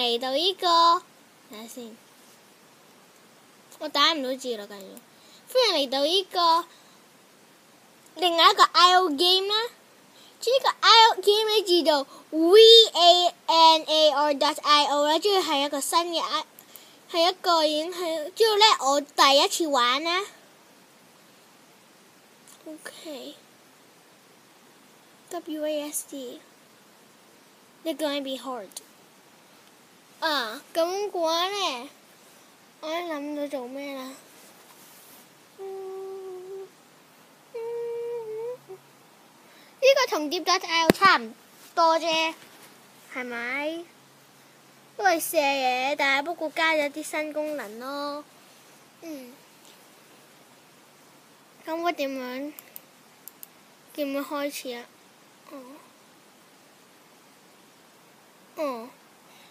嚟到呢個，睇下先，我打唔到字啦，繼續。歡迎嚟到呢個另外一個 IO game 啦。呢個 IO game 咧叫做 VANAR.IO 啦，即係係一個新嘅係一個已經係，之後咧我第一次玩啦。WASD， It's gonna be hard。咁嘅話咧，我都諗到做咩啦。呢個同碟.IO 差唔多啫，係咪？都係射嘢，但係不過加咗啲新功能咯。咁我點樣開始啊？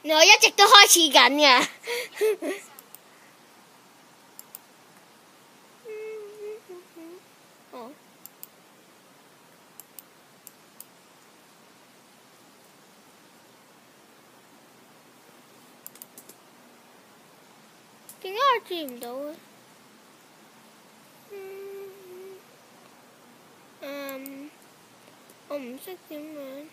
我一直都開始緊㗎。點解我轉唔到嘅？我唔識點樣。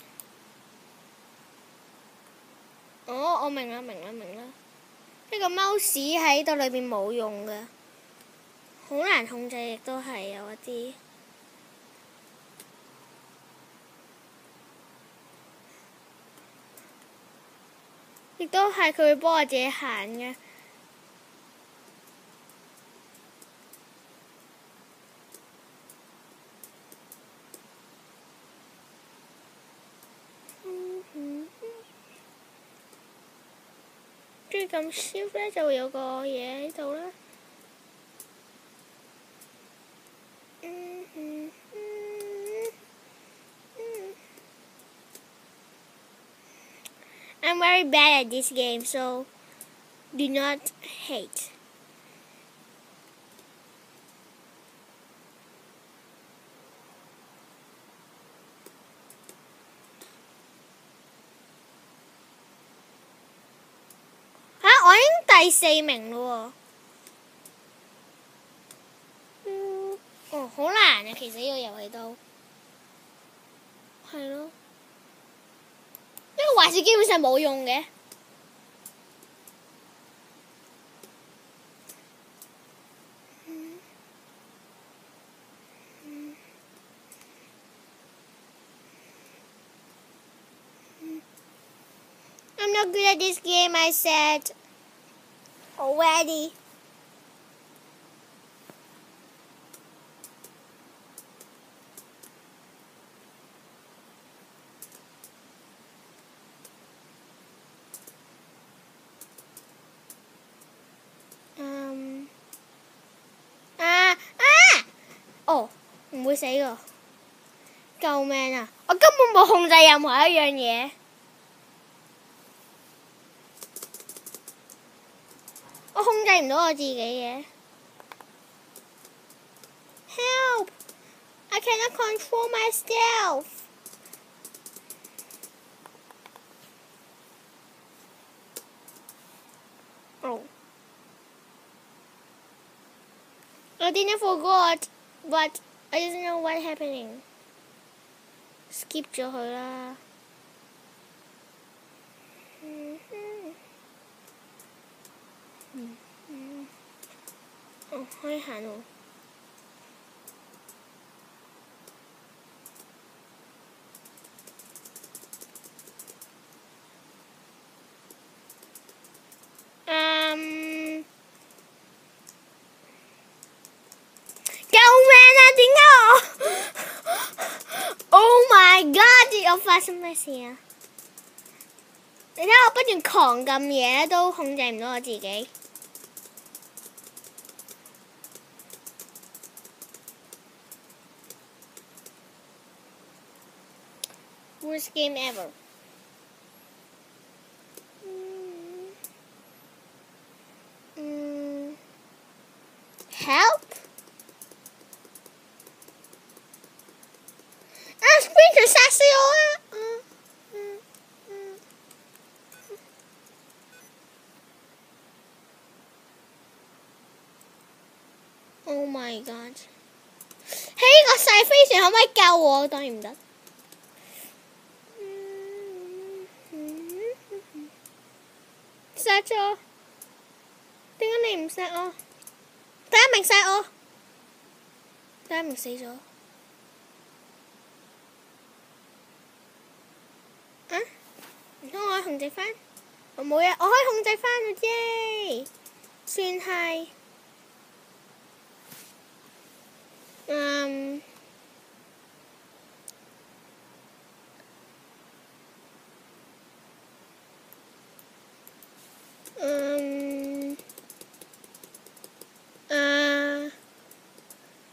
我明啦。呢個 mouse 喺度裏邊冇用嘅，好難控制，亦都係有一啲。亦都係佢會幫我自己行嘅。跟住撳 Shift 咧，就會有個嘢喺度啦。I'm very bad at this game, so do not hate.我已經第4名咯喎。好難啊！其實呢個遊戲都係咯，呢個壞事基本上冇用嘅。I'm not good at this game, I said already. Oh, 唔會死㗎！救命啊！我根本冇控制任何一樣嘢。我控制唔到我自己嘅。Help! I cannot control myself. I didn't forgot, but I didn't know what happening. Skip 咗佢啦。可以行喎。救命啊！點解我？Oh my god！ 我發生咩事啊？你睇我不斷狂撳嘢都控制唔到我自己。Worst game ever. Help? Splinter 殺死我啊！ my god！喺呢個細飛船可唔可以救我？當然唔得。殺咗！點解你唔殺我？第一名殺我，第一名死咗。啊？唔通我可以控制翻？我冇嘢，我可以控制翻嘅啫，算係。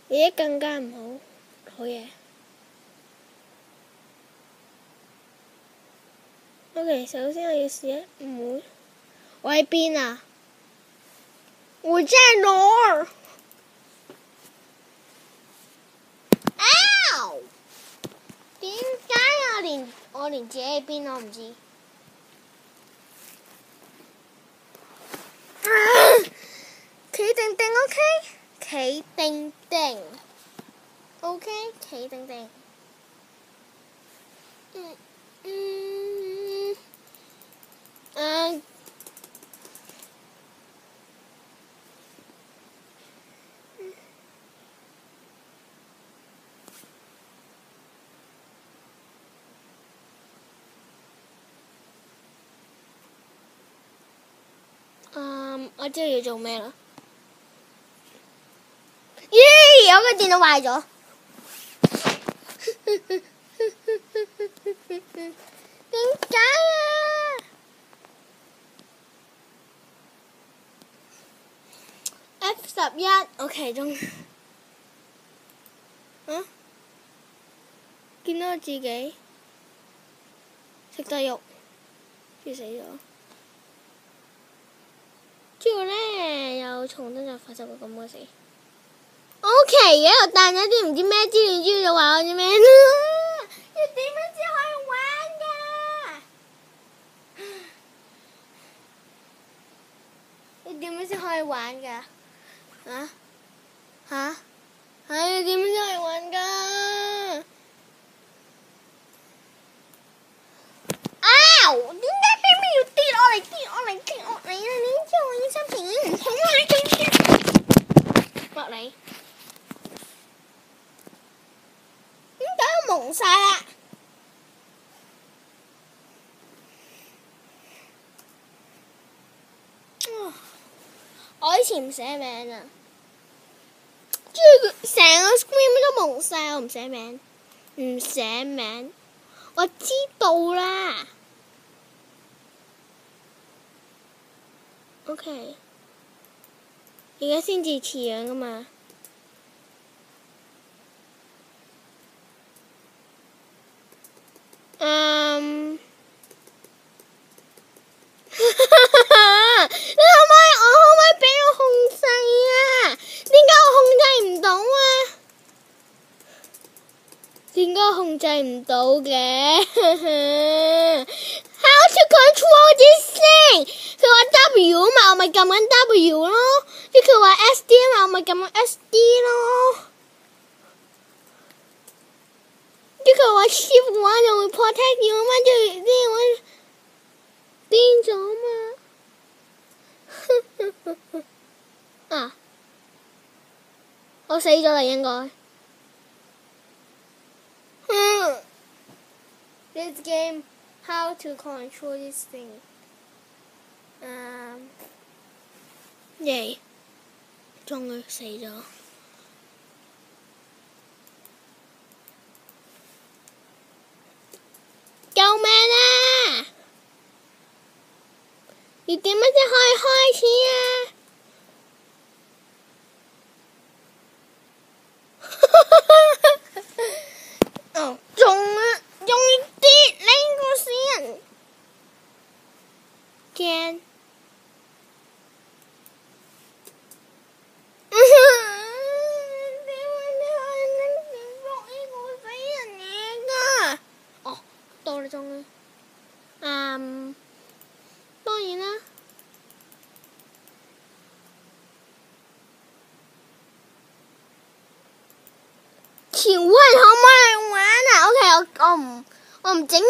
而家更加唔好，好嘢。OK， 首先我要試一唔會，我喺邊啊？我在哪兒？點解我連自己喺邊我唔知？企定定 OK， 企定定 OK， 企定定。我知道要做咩啦。咦！我個電腦壞咗。點解啊？F11 OK 中。見到我自己食得肉，豬死咗。之後咧又重新就發生過咁嘅事。OK 嘅，我彈咗啲唔知咩資料，之後就話我啲咩啦。要點樣先可以玩㗎？要點樣先可以玩㗎？要點樣先可以玩㗎？點解偏偏要跌落嚟啊？你知我嘅心情已經唔好啦，落嚟。點解我蒙晒啦？我以前唔寫名啊，成個 screen 都蒙晒，我唔寫名，我知道啦。OK， 而家先至似樣㗎嘛。我可唔可以俾我控制啊？點解我控制唔到啊？點解我控制唔到嘅？How to control this thing？ 佢話 W 嘛，我咪撳緊 W 咯。即佢話 SD 嘛，我咪撳緊 SD 咯。即佢話 Shift 嘅話就會 protect 我嘛，即係我癲咗嘛。我死咗啦，應該。This game, how to control this thing? 耶！終於死咗。救命啊！要點樣先可以開始啊？仲要跌呢個死人！驚！到啦，終於。當然啦。前會可唔可以玩啊？OK，我唔整。